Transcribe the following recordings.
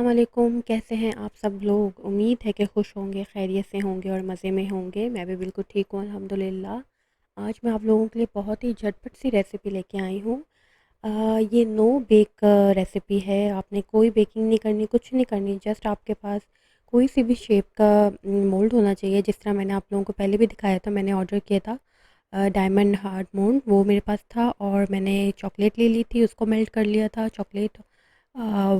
वालेकुम, कैसे हैं आप सब लोग? उम्मीद है कि खुश होंगे, खैरियत से होंगे और मज़े में होंगे। मैं भी बिल्कुल ठीक हूँ अल्हम्दुलिल्लाह। आज मैं आप लोगों के लिए बहुत ही झटपट सी रेसिपी लेके आई हूँ। ये नो बेक रेसिपी है। आपने कोई बेकिंग नहीं करनी, कुछ नहीं करनी, जस्ट आपके पास कोई सी भी शेप का मोल्ड होना चाहिए। जिस तरह मैंने आप लोगों को पहले भी दिखाया था, मैंने ऑर्डर किया था डायमंड हार्ड मोल्ड, वो मेरे पास था। और मैंने चॉकलेट ले ली थी, उसको मेल्ट कर लिया था। चॉकलेट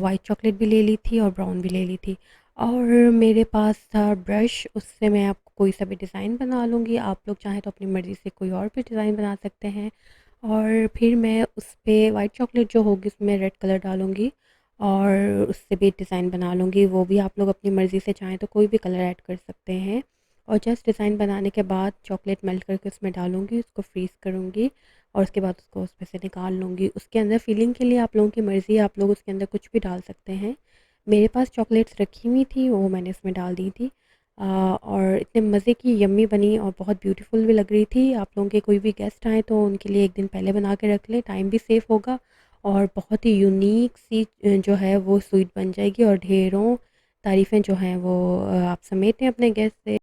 वाइट चॉकलेट भी ले ली थी और ब्राउन भी ले ली थी। और मेरे पास था ब्रश, उससे मैं आपको कोई सा भी डिज़ाइन बना लूँगी। आप लोग चाहें तो अपनी मर्ज़ी से कोई और भी डिज़ाइन बना सकते हैं। और फिर मैं उस पे वाइट चॉकलेट जो होगी उसमें रेड कलर डालूँगी और उससे भी डिज़ाइन बना लूँगी। वो भी आप लोग अपनी मर्ज़ी से चाहें तो कोई भी कलर ऐड कर सकते हैं। और जस्ट डिज़ाइन बनाने के बाद चॉकलेट मेल्ट करके उसमें डालूँगी, उसको फ्रीज़ करूँगी और उसके बाद उसको उसमें से निकाल लूँगी। उसके अंदर फिलिंग के लिए आप लोगों की मर्ज़ी है, आप लोग उसके अंदर कुछ भी डाल सकते हैं। मेरे पास चॉकलेट्स रखी हुई थी, वो मैंने इसमें डाल दी थी। और इतने मज़े की यम्मी बनी और बहुत ब्यूटीफुल भी लग रही थी। आप लोगों के कोई भी गेस्ट आएँ तो उनके लिए एक दिन पहले बना के रख लें, टाइम भी सेव होगा और बहुत ही यूनिक सी जो है वो स्वीट बन जाएगी और ढेरों तारीफ़ें जो हैं वो आप समेटें अपने गेस्ट से।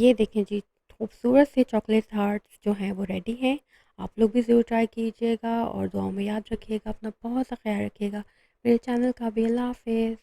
ये देखें जी, खूबसूरत से चॉकलेट हार्ट्स जो हैं वो रेडी हैं। आप लोग भी ज़रूर ट्राई कीजिएगा और दुआओं में याद रखिएगा, अपना बहुत सा ख्याल रखिएगा। मेरे चैनल का भी अल्लाह हाफ़िज़।